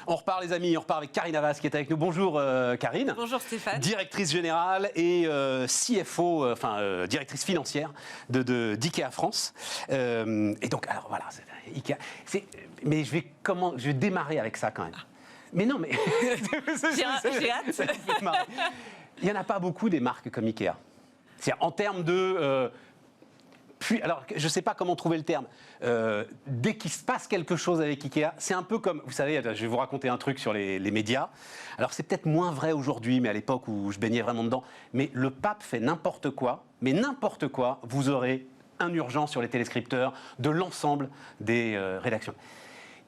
On repart les amis, on repart avec Karine Havas qui est avec nous. Bonjour Karine. Bonjour Stéphane. Directrice générale et CFO, directrice financière d'IKEA France. Et donc, alors voilà, IKEA. Mais je vais démarrer avec ça quand même. Mais non, mais... J'ai hâte. Il n'y en a pas beaucoup des marques comme IKEA. C'est-à-dire en termes de... alors, je ne sais pas comment trouver le terme. Dès qu'il se passe quelque chose avec IKEA, c'est un peu comme... Vous savez, je vais vous raconter un truc sur les médias. Alors, c'est peut-être moins vrai aujourd'hui, mais à l'époque où je baignais vraiment dedans. Mais le pape fait n'importe quoi. Mais n'importe quoi, vous aurez un urgent sur les téléscripteurs de l'ensemble des rédactions.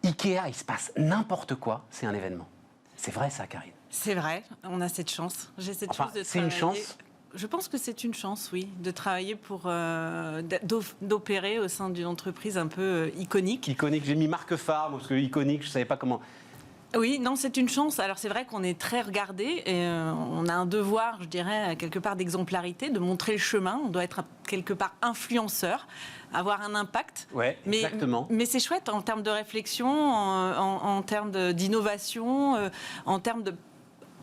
IKEA, il se passe n'importe quoi, c'est un événement. C'est vrai ça, Karine? C'est vrai, on a cette chance. J'ai cette chance de travailler. C'est une chance? Je pense que c'est une chance, oui, de travailler pour d'opérer au sein d'une entreprise un peu iconique. Iconique, j'ai mis marque phare, parce que iconique, je ne savais pas comment... Oui, non, c'est une chance. Alors c'est vrai qu'on est très regardé et on a un devoir, je dirais, quelque part d'exemplarité, de montrer le chemin. On doit être quelque part influenceur, avoir un impact. Ouais, exactement. Mais c'est chouette en termes de réflexion, en termes d'innovation, en termes de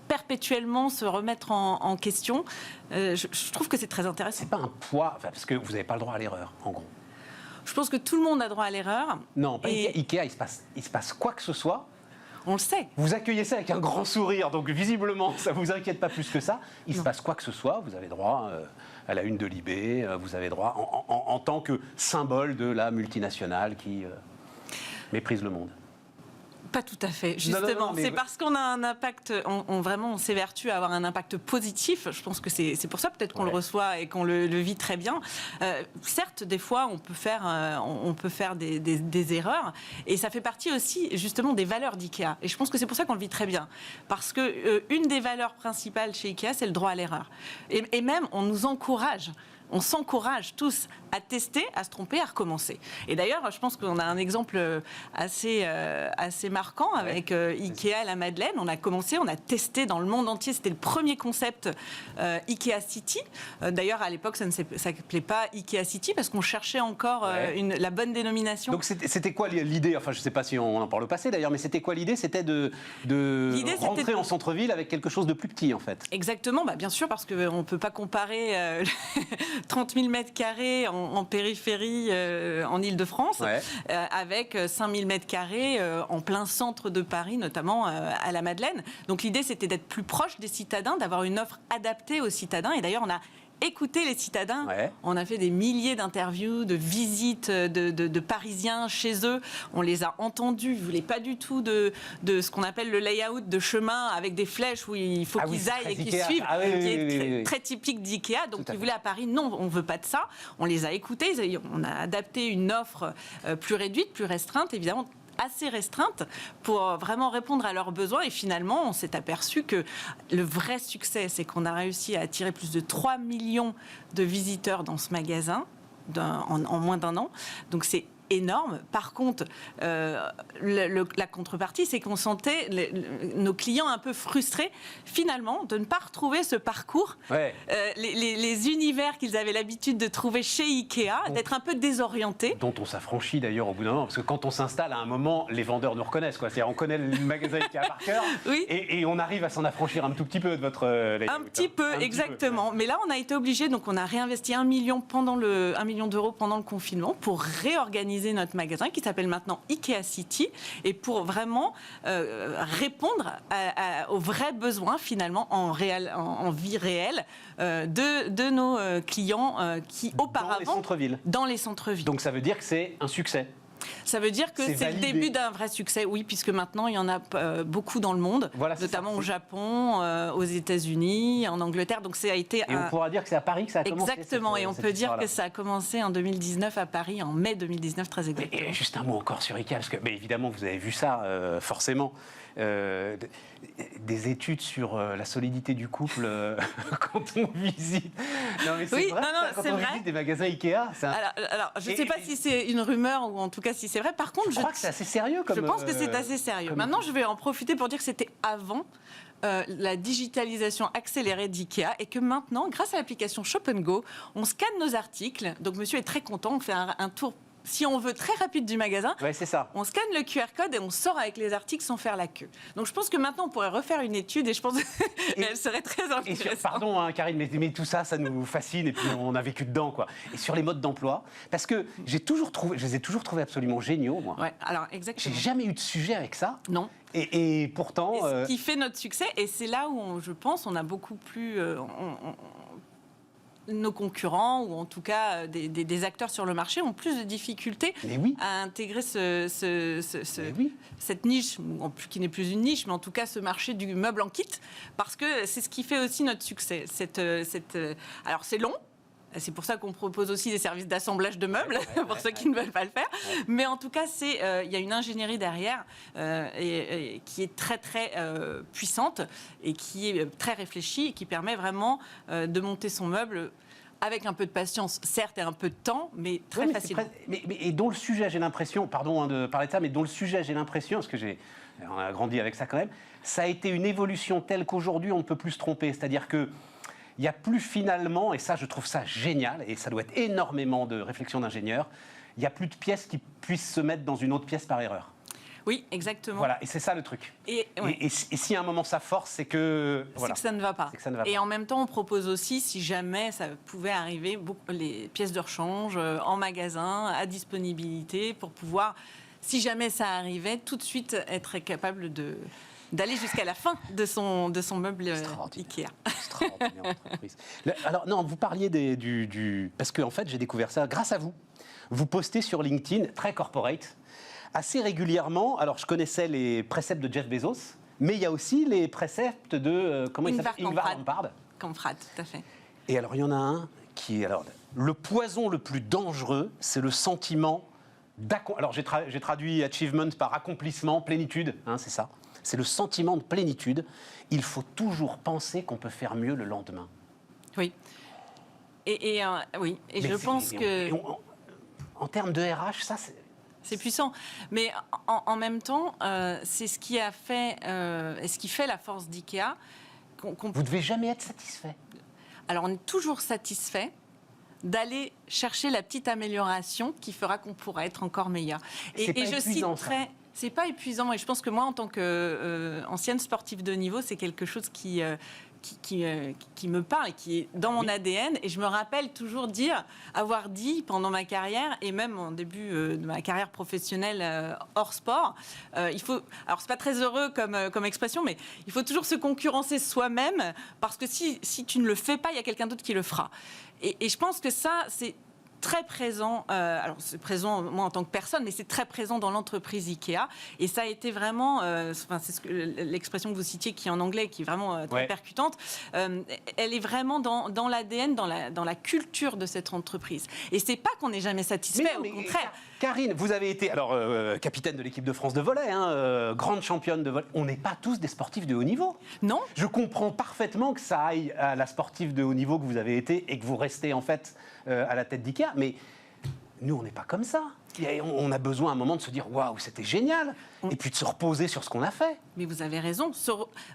perpétuellement se remettre en question. Je trouve que c'est très intéressant. C'est pas un poids, parce que vous n'avez pas le droit à l'erreur, en gros. Je pense que tout le monde a droit à l'erreur. Non, pas IKEA, il se passe quoi que ce soit. On le sait. Vous accueillez ça avec un grand sourire, donc visiblement, ça ne vous inquiète pas plus que ça. Il se passe quoi que ce soit, vous avez droit à la une de Libé, vous avez droit en tant que symbole de la multinationale qui méprise le monde. Pas tout à fait, justement. C'est parce qu'on a un impact, on s'évertue à avoir un impact positif. Je pense que c'est pour ça peut-être qu'on le reçoit et qu'on le vit très bien. Certes, des fois, on peut faire des erreurs. Et ça fait partie aussi, justement, des valeurs d'IKEA. Et je pense que c'est pour ça qu'on le vit très bien. Parce que une des valeurs principales chez IKEA, c'est le droit à l'erreur. Et même, on nous encourage. On s'encourage tous à tester, à se tromper, à recommencer. Et d'ailleurs, je pense qu'on a un exemple assez marquant avec IKEA à la Madeleine. On a commencé, on a testé dans le monde entier. C'était le premier concept IKEA City. D'ailleurs, à l'époque, ça ne s'appelait pas IKEA City parce qu'on cherchait encore la bonne dénomination. Donc, c'était quoi l'idée? Enfin, je ne sais pas si on en parle au passé d'ailleurs, mais c'était quoi l'idée? C'était de rentrer en centre-ville avec quelque chose de plus petit, en fait. Exactement, bien sûr, parce qu'on ne peut pas comparer 30 000 mètres carrés en périphérie en Île-de-France avec 5 000 mètres carrés en plein centre de Paris, notamment à la Madeleine. Donc l'idée, c'était d'être plus proche des citadins, d'avoir une offre adaptée aux citadins. Et d'ailleurs, on a écouté les citadins. On a fait des milliers d'interviews, de visites de Parisiens chez eux. On les a entendus. Ils ne voulaient pas du tout de ce qu'on appelle le layout de chemin avec des flèches où il faut qu'ils aillent et qu'ils suivent, qui est très typique d'IKEA. Donc ils voulaient à Paris, non, on ne veut pas de ça. On les a écoutés. On a adapté une offre plus réduite, plus restreinte, évidemment, assez restreinte pour vraiment répondre à leurs besoins. Et finalement, on s'est aperçu que le vrai succès, c'est qu'on a réussi à attirer plus de 3 millions de visiteurs dans ce magasin en moins d'un an. Donc c'est énorme. Par contre, la contrepartie, c'est qu'on sentait nos clients un peu frustrés, finalement, de ne pas retrouver ce parcours, les univers qu'ils avaient l'habitude de trouver chez IKEA, d'être un peu désorientés. Dont on s'affranchit d'ailleurs au bout d'un moment, parce que quand on s'installe à un moment, les vendeurs nous reconnaissent. C'est-à-dire, on connaît le magasin IKEA par cœur, et on arrive à s'en affranchir un tout petit peu de votre... un petit peu, exactement. Mais là, on a été obligé, donc on a réinvesti 1 million d'euros pendant le confinement pour réorganiser notre magasin qui s'appelle maintenant IKEA City et pour vraiment répondre aux vrais besoins finalement en vie réelle de nos clients qui auparavant dans les centres-villes. Donc ça veut dire que c'est un succès. Ça veut dire que c'est le début d'un vrai succès, oui, puisque maintenant, il y en a beaucoup dans le monde, notamment au Japon, aux États-Unis, en Angleterre. Donc, ça a été on pourra dire que c'est à Paris que ça a commencé. Exactement, et on peut dire que ça a commencé en 2019 à Paris, en mai 2019, très exactement. Et juste un mot encore sur IKEA, parce que évidemment, vous avez vu ça, forcément. Des études sur la solidité du couple quand on visite. Non, mais c'est vrai, quand on visite des magasins IKEA. Alors, je ne sais pas si c'est une rumeur ou en tout cas si c'est vrai. Par contre, je crois que c'est assez sérieux. Je pense que c'est assez sérieux. Maintenant, je vais en profiter pour dire que c'était avant la digitalisation accélérée d'IKEA et que maintenant, grâce à l'application Shop & Go, on scanne nos articles. Donc, monsieur est très content. On fait un tour si on veut très rapide du magasin, Ouais, c'est ça. on scanne le QR code et on sort avec les articles sans faire la queue. Donc je pense que maintenant on pourrait refaire une étude et je pense qu'elle serait très intéressante. Pardon hein, Karine, mais tout ça, ça nous fascine et puis on a vécu dedans, quoi. Et sur les modes d'emploi, parce que je les ai toujours trouvés absolument géniaux, moi. Ouais, alors exactement. J'ai jamais eu de sujet avec ça. Non. Et pourtant... Et ce qui fait notre succès, et c'est là où je pense on a beaucoup plus... nos concurrents, ou en tout cas des acteurs sur le marché, ont plus de difficultés à intégrer cette niche, qui n'est plus une niche, mais en tout cas ce marché du meuble en kit, parce que c'est ce qui fait aussi notre succès. Alors c'est long. C'est pour ça qu'on propose aussi des services d'assemblage de meubles, pour ceux qui ne veulent pas le faire. Mais en tout cas, il y a une ingénierie derrière qui est très, très puissante et qui est très réfléchie et qui permet vraiment de monter son meuble avec un peu de patience, certes, et un peu de temps, mais très facilement. Et dont le sujet, j'ai l'impression, pardon de parler de ça, mais dont le sujet, j'ai l'impression, parce que on a grandi avec ça quand même, ça a été une évolution telle qu'aujourd'hui, on ne peut plus se tromper. C'est-à-dire que il n'y a plus finalement, et ça je trouve ça génial, et ça doit être énormément de réflexion d'ingénieur, il n'y a plus de pièces qui puissent se mettre dans une autre pièce par erreur. Oui, exactement. Voilà, et c'est ça le truc. Et si à un moment ça force, c'est que... Voilà. C'est que ça ne va pas. Et en même temps, on propose aussi, si jamais ça pouvait arriver, les pièces de rechange en magasin, à disponibilité, pour pouvoir, si jamais ça arrivait, tout de suite être capable d'aller jusqu'à la fin de son meuble Ikea. Extraordinaire entreprise. Alors, non, vous parliez parce qu'en fait, j'ai découvert ça grâce à vous. Vous postez sur LinkedIn, très corporate, assez régulièrement. Alors, je connaissais les préceptes de Jeff Bezos, mais il y a aussi les préceptes de, comment il s'appelle, Ingvar Kamprad. Kamprad, tout à fait. Et alors, il y en a un qui est... Alors, le poison le plus dangereux, c'est le sentiment alors, j'ai traduit achievement par accomplissement, plénitude, hein, c'est ça. C'est le sentiment de plénitude. Il faut toujours penser qu'on peut faire mieux le lendemain. Oui. Et je pense que... En termes de RH, ça, c'est puissant. Mais en même temps, c'est ce qui a fait... ce qui fait la force d'IKEA. Vous ne devez jamais être satisfait. Alors, on est toujours satisfait d'aller chercher la petite amélioration qui fera qu'on pourra être encore meilleur. Et je citerai... C'est pas épuisant, et je pense que moi, en tant qu'ancienne sportive de haut niveau, c'est quelque chose qui me parle, qui est dans mon ADN. Et je me rappelle toujours avoir dit pendant ma carrière, et même en début de ma carrière professionnelle hors sport, il faut... Alors, c'est pas très heureux comme expression, mais il faut toujours se concurrencer soi-même, parce que si tu ne le fais pas, il y a quelqu'un d'autre qui le fera. Et je pense que ça, c'est très présent, alors c'est présent moi en tant que personne, mais c'est très présent dans l'entreprise IKEA. Et ça a été vraiment, c'est l'expression que vous citiez qui est en anglais, qui est vraiment très percutante. Elle est vraiment dans l'ADN, dans la culture de cette entreprise. Et c'est pas qu'on n'est jamais satisfait, au contraire. Karine, vous avez été capitaine de l'équipe de France de volley, grande championne de volley. On n'est pas tous des sportifs de haut niveau. Non. Je comprends parfaitement que ça aille à la sportive de haut niveau que vous avez été et que vous restez en fait à la tête d'IKEA. Mais nous, on n'est pas comme ça. On a besoin à un moment de se dire « Waouh, c'était génial !» et puis de se reposer sur ce qu'on a fait. Mais vous avez raison.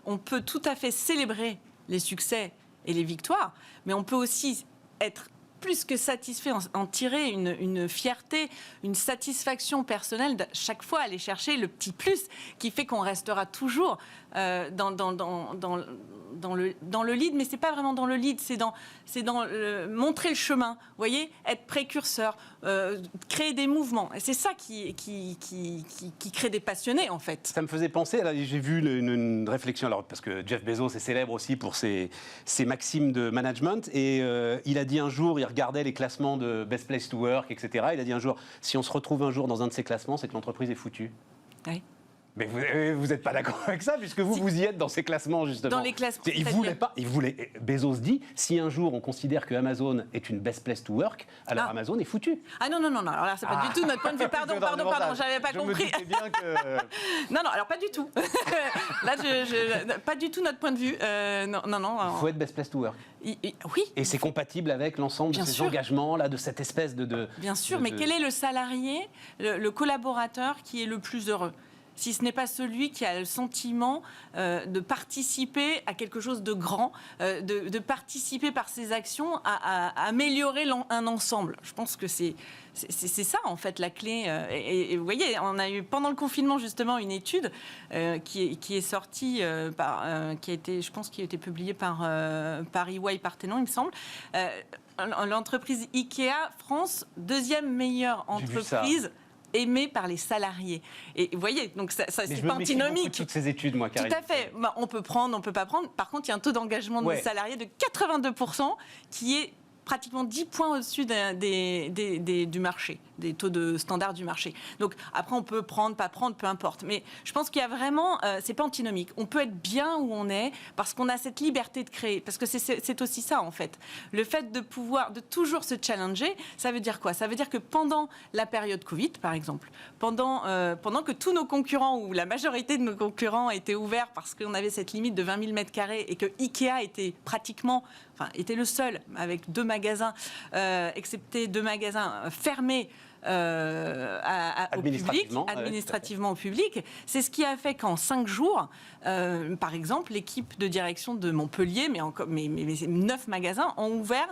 On peut tout à fait célébrer les succès et les victoires, mais on peut aussi être plus que satisfait, en tirer une fierté, une satisfaction personnelle, chaque fois aller chercher le petit plus qui fait qu'on restera toujours dans le lead, mais c'est pas vraiment dans le lead, c'est dans montrer le chemin, vous voyez, être précurseur, créer des mouvements. Et c'est ça qui crée des passionnés, en fait. Ça me faisait penser, là, j'ai vu une réflexion, alors, parce que Jeff Bezos est célèbre aussi pour ses maximes de management, et il a dit un jour, il regardait les classements de Best Place to Work, etc. Il a dit un jour, si on se retrouve un jour dans un de ces classements, c'est que l'entreprise est foutue. Oui. Mais vous n'êtes pas d'accord avec ça, puisque vous y êtes dans ces classements, justement. Dans les classements. Bezos dit, si un jour on considère que Amazon est une best place to work, alors Amazon est foutu. Ah non, alors là, c'est pas du tout notre point de vue. Pardon, j'avais pas compris. Je me doutais bien que... non, alors pas du tout. Là, pas du tout notre point de vue. Non. Il faut être best place to work. Oui. Et c'est compatible avec l'ensemble de ces engagements, là, de cette espèce de... Bien sûr, mais quel est le salarié, le collaborateur qui est le plus heureux ? si ce n'est pas celui qui a le sentiment de participer à quelque chose de grand, de participer par ses actions à améliorer un ensemble. Je pense que c'est ça, en fait, la clé. Et vous voyez, on a eu, pendant le confinement, justement, une étude qui est sortie, qui a été publiée par EY Parthénon, il me semble. L'entreprise Ikea France, deuxième meilleure entreprise aimée par les salariés. Et vous voyez, donc ça c'est pas antinomique. De toutes ces études, moi, Karine. Tout à fait. Bah, on peut prendre, on peut pas prendre. Par contre, il y a un taux d'engagement de nos salariés de 82% qui est pratiquement 10 points au-dessus du marché, des taux de standard du marché. Donc après, on peut prendre, pas prendre, peu importe. Mais je pense qu'il y a vraiment, c'est pas antinomique. On peut être bien où on est parce qu'on a cette liberté de créer. Parce que c'est aussi ça, en fait. Le fait de toujours se challenger, ça veut dire quoi? Ça veut dire que pendant la période Covid, par exemple, pendant que tous nos concurrents, ou la majorité de nos concurrents étaient ouverts parce qu'on avait cette limite de 20 000 m² et que Ikea était le seul avec 2 magasins, excepté 2 magasins fermés au public, administrativement au public. C'est ce qui a fait qu'en 5 jours, par exemple, l'équipe de direction de Montpellier, mais 9 magasins, ont ouvert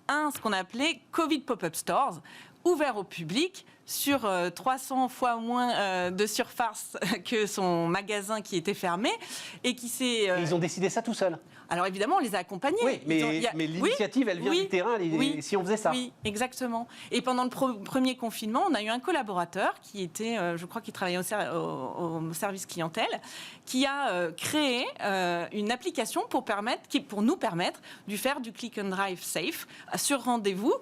ce qu'on appelait Covid Pop-up Stores, ouvert au public sur 300 fois moins de surface que son magasin qui était fermé et qui s'est... Ils ont décidé ça tout seuls. Alors évidemment, on les a accompagnés. Oui, mais l'initiative, elle vient du terrain, si on faisait ça. Oui, exactement. Et pendant le premier confinement, on a eu un collaborateur qui était, je crois qu'il travaillait au service clientèle, qui a créé une application pour nous permettre de faire du click and drive safe sur rendez-vous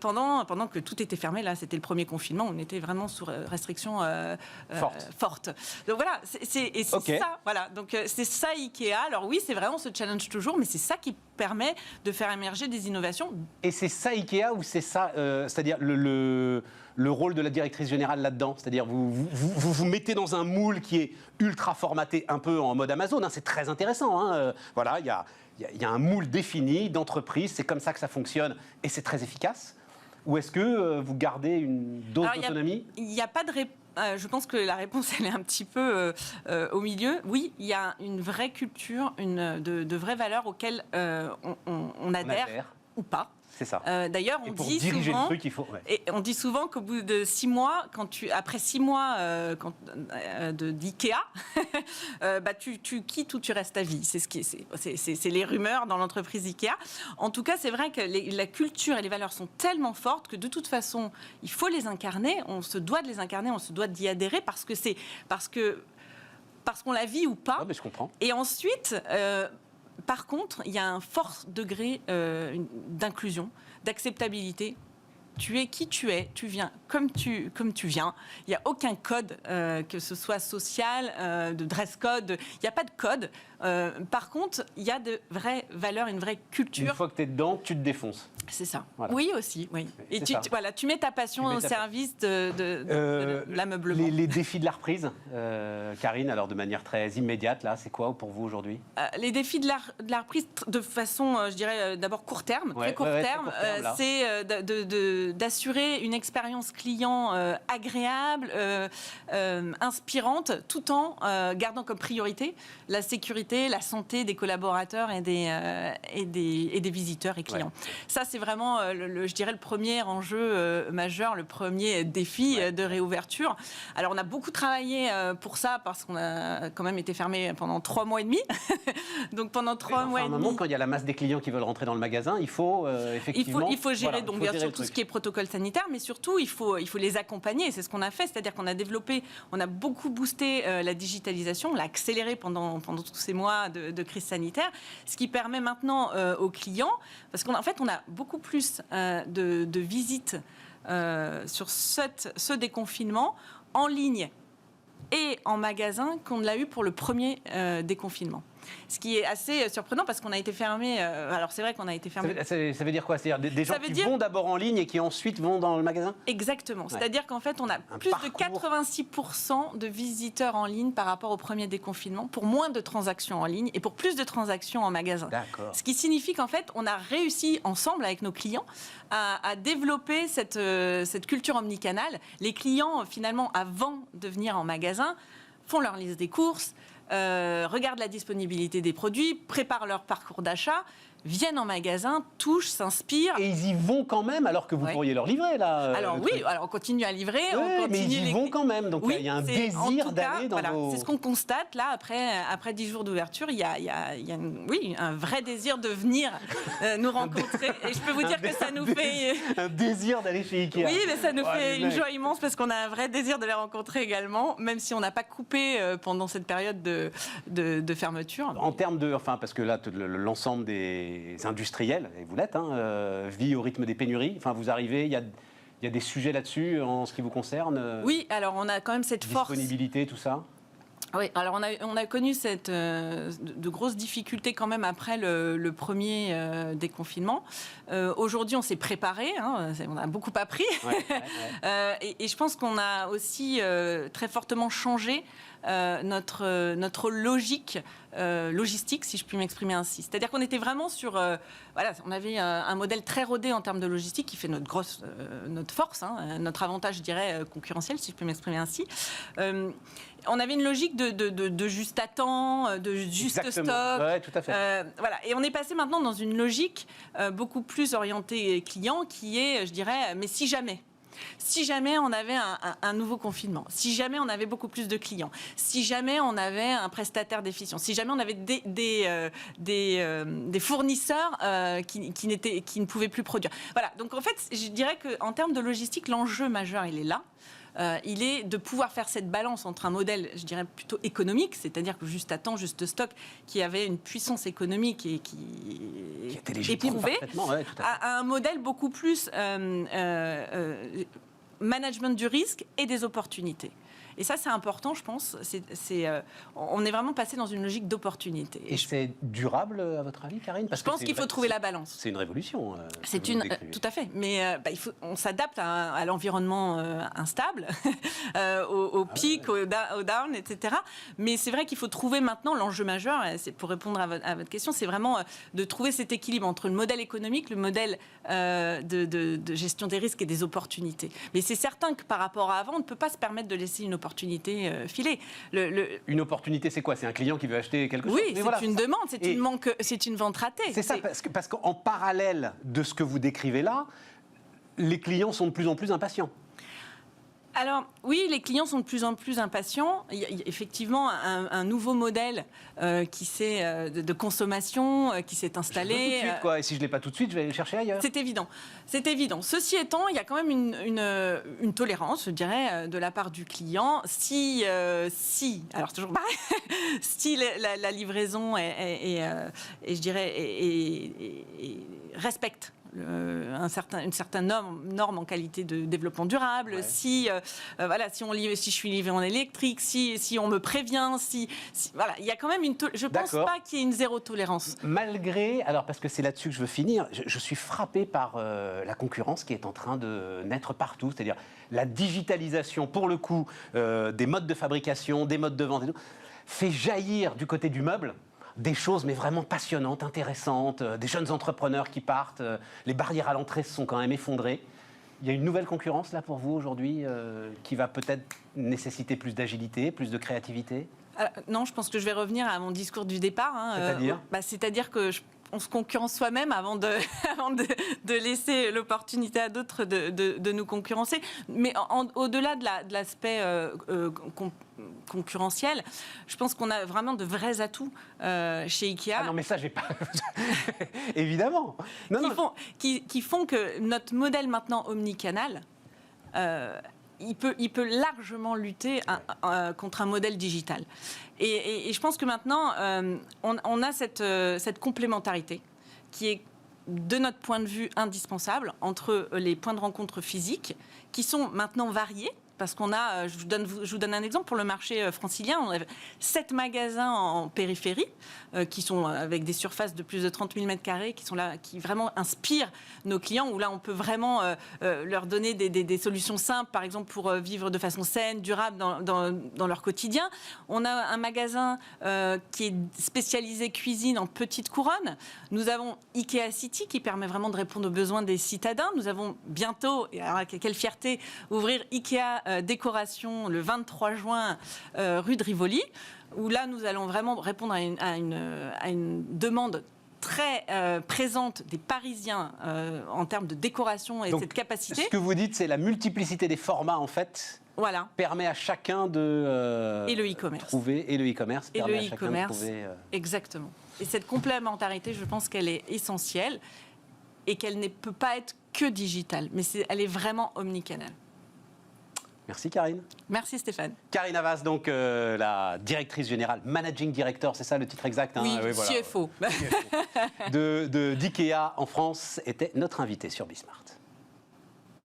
pendant que tout était fermé. Là, c'était le premier confinement, on était vraiment sous restriction forte. Donc voilà, c'est ça. Voilà, donc c'est ça Ikea. Alors oui, c'est vrai, on se challenge toujours, mais c'est ça qui permet de faire émerger des innovations. Et c'est ça Ikea ou c'est ça, c'est-à-dire le rôle de la directrice générale là-dedans? C'est-à-dire vous mettez dans un moule qui est ultra formaté, un peu en mode Amazon, c'est très intéressant. Voilà, il y a un moule défini d'entreprise, c'est comme ça que ça fonctionne et c'est très efficace. Ou est-ce que vous gardez une dose d'autonomie? Il n'y a pas de réponse. Je pense que la réponse, elle est un petit peu au milieu. Oui, il y a une vraie culture, de vraies valeurs auxquelles on adhère ou pas. C'est ça. D'ailleurs, on dit souvent, on dit souvent qu'au bout de 6 mois, après 6 mois d'IKEA, tu quittes ou tu restes à vie. C'est les rumeurs dans l'entreprise IKEA. En tout cas, c'est vrai que la culture et les valeurs sont tellement fortes que de toute façon, il faut les incarner. On se doit de les incarner, on se doit d'y adhérer parce qu'on la vit ou pas. Ah, mais je comprends. Et ensuite. Par contre, il y a un fort degré d'inclusion, d'acceptabilité. Tu es qui tu es, tu viens comme tu viens. Il n'y a aucun code, que ce soit social, de dress code. Il n'y a pas de code. Par contre, il y a de vraies valeurs, une vraie culture. Une fois que tu es dedans, tu te défonces. C'est ça. Voilà. Oui, aussi. Oui. Et tu mets ta passion au service de l'ameublement. Les défis de la reprise, Karine, alors de manière très immédiate, là, c'est quoi pour vous aujourd'hui? Les défis de la reprise, de façon, je dirais, d'abord court terme. Très court terme, c'est d'assurer une expérience client agréable, inspirante, tout en gardant comme priorité la sécurité, la santé des collaborateurs et des visiteurs et clients. Ouais. Ça, c'est vraiment, je dirais, le premier enjeu majeur, le premier défi de réouverture. Alors, on a beaucoup travaillé pour ça parce qu'on a quand même été fermé pendant 3 mois et demi. Donc, pendant 3 mois et demi... Quand il y a la masse des clients qui veulent rentrer dans le magasin, il faut effectivement... Il faut gérer, donc bien sûr, tout ce qui est protocole sanitaire, mais surtout, il faut les accompagner. C'est ce qu'on a fait, c'est-à-dire qu'on a développé, on a beaucoup boosté la digitalisation, on l'a accéléré pendant tous ces mois de crise sanitaire, ce qui permet maintenant aux clients, parce qu'en fait, on a beaucoup plus de visites sur ce déconfinement en ligne et en magasin qu'on ne l'a eu pour le premier déconfinement. Ce qui est assez surprenant parce qu'on a été fermé. Alors c'est vrai qu'on a été fermé. Ça veut dire quoi? C'est-à-dire des gens qui vont d'abord en ligne et qui ensuite vont dans le magasin? Exactement. Ouais. C'est-à-dire qu'en fait, on a plus de 86% de visiteurs en ligne par rapport au premier déconfinement pour moins de transactions en ligne et pour plus de transactions en magasin. D'accord. Ce qui signifie qu'en fait, on a réussi ensemble avec nos clients à développer cette culture omnicanale. Les clients, finalement, avant de venir en magasin, font leur liste des courses, regardent la disponibilité des produits, préparent leur parcours d'achat, viennent en magasin, touchent, s'inspirent. Et ils y vont quand même, alors que vous pourriez leur livrer, là. Alors oui, alors on continue à livrer. Oui, on continue mais ils y vont quand même. Donc il y a un désir d'aller dans vos... C'est ce qu'on constate, là, après 10 jours d'ouverture. Il y a un vrai désir de venir nous rencontrer. Et je peux vous dire que ça nous fait... Un désir d'aller chez Ikea. Oui, mais ça nous fait une joie immense parce qu'on a un vrai désir de les rencontrer également, même si on n'a pas coupé pendant cette période de fermeture. En termes de... Enfin, parce que là, l'ensemble des industriels, et vous l'êtes, vit au rythme des pénuries. Enfin, vous arrivez, il y a des sujets là-dessus en ce qui vous concerne. Oui, alors on a quand même cette force. Disponibilité, tout ça. Oui, alors on a connu de grosses difficultés quand même après le premier déconfinement. Aujourd'hui, on s'est préparé, on a beaucoup appris. Et je pense qu'on a aussi très fortement changé notre logique logistique, si je puis m'exprimer ainsi. C'est-à-dire qu'on était vraiment sur... on avait un modèle très rodé en termes de logistique qui fait notre force, notre avantage, je dirais, concurrentiel, si je peux m'exprimer ainsi. On avait une logique de juste à temps, de juste Exactement. stock. Ouais, tout à fait. Et on est passé maintenant dans une logique beaucoup plus orientée client qui est, je dirais, mais si jamais on avait un nouveau confinement, si jamais on avait beaucoup plus de clients, si jamais on avait un prestataire déficient, si jamais on avait des fournisseurs qui ne pouvaient plus produire. Voilà, donc en fait, je dirais qu'en termes de logistique, l'enjeu majeur, il est là. Il est de pouvoir faire cette balance entre un modèle, je dirais, plutôt économique, c'est-à-dire que juste à temps, juste stock, qui avait une puissance économique et qui était éprouvée, ouais, à un modèle beaucoup plus management du risque et des opportunités. Et ça, c'est important, je pense. On est vraiment passé dans une logique d'opportunité. Et c'est durable, à votre avis, Karine? Je pense qu'il faut trouver la balance. C'est une révolution. Tout à fait. Mais on s'adapte à l'environnement instable, au pic, au down, etc. Mais c'est vrai qu'il faut trouver maintenant l'enjeu majeur, pour répondre à votre question, c'est vraiment de trouver cet équilibre entre le modèle économique, le modèle de gestion des risques et des opportunités. Mais c'est certain que par rapport à avant, on ne peut pas se permettre de laisser une opportunité filer. Une opportunité, c'est quoi? C'est un client qui veut acheter quelque chose? Oui, c'est une demande, c'est une vente ratée. C'est ça, parce qu'en parallèle de ce que vous décrivez là, les clients sont de plus en plus impatients. Alors oui, les clients sont de plus en plus impatients. Il y a effectivement un nouveau modèle de consommation qui s'est installé. Je veux tout de suite, quoi. Et si je ne l'ai pas tout de suite, je vais aller le chercher ailleurs. C'est évident. C'est évident. Ceci étant, il y a quand même une tolérance, je dirais, de la part du client. Alors c'est toujours pareil, si la livraison respecte une certaine norme en qualité de développement durable, ouais. Si je suis livré en électrique, si on me prévient, il y a quand même je pense pas qu'il y ait une zéro tolérance. Malgré, alors parce que c'est là-dessus que je veux finir, je suis frappé par la concurrence qui est en train de naître partout, c'est-à-dire la digitalisation, pour le coup, des modes de fabrication, des modes de vente et tout, fait jaillir du côté du meuble des choses mais vraiment passionnantes, intéressantes, des jeunes entrepreneurs qui partent, les barrières à l'entrée se sont quand même effondrées. Il y a une nouvelle concurrence là pour vous aujourd'hui qui va peut-être nécessiter plus d'agilité, plus de créativité? Non, je pense que je vais revenir à mon discours du départ. C'est-à-dire c'est-à-dire que on se concurrence soi-même avant de laisser l'opportunité à d'autres de nous concurrencer. Mais au-delà de l'aspect concurrentiel, je pense qu'on a vraiment de vrais atouts chez Ikea. Ah non, mais ça, je vais pas... Évidemment. Qui font que notre modèle maintenant omnicanal... il peut largement lutter contre un modèle digital. Et je pense que maintenant, on a cette complémentarité qui est, de notre point de vue, indispensable entre les points de rencontre physiques, qui sont maintenant variés. Parce qu'on a, je vous donne un exemple, pour le marché francilien, on a 7 magasins en périphérie qui sont avec des surfaces de plus de 30 000 m², qui sont là, qui vraiment inspirent nos clients, où là on peut vraiment leur donner des solutions simples, par exemple pour vivre de façon saine, durable dans leur quotidien. On a un magasin qui est spécialisé cuisine en petite couronne. Nous avons Ikea City qui permet vraiment de répondre aux besoins des citadins. Nous avons bientôt, et alors quelle fierté, fierté, ouvrir Ikea Décoration le 23 juin rue de Rivoli, où là, nous allons vraiment répondre à une demande très présente des Parisiens en termes de décoration et Donc, cette capacité. Ce que vous dites, c'est la multiplicité des formats, en fait, permet à chacun de et le e-commerce. trouver, et le e-commerce permet à chacun de trouver... Exactement. Et cette complémentarité, je pense qu'elle est essentielle et qu'elle ne peut pas être que digitale, mais elle est vraiment omnicanale. Merci Karine. Merci Stéphane. Karine Havas, donc la directrice générale, Managing Director, c'est ça le titre exact, hein, oui, voilà. CFO. d'IKEA en France, était notre invitée sur Bismart.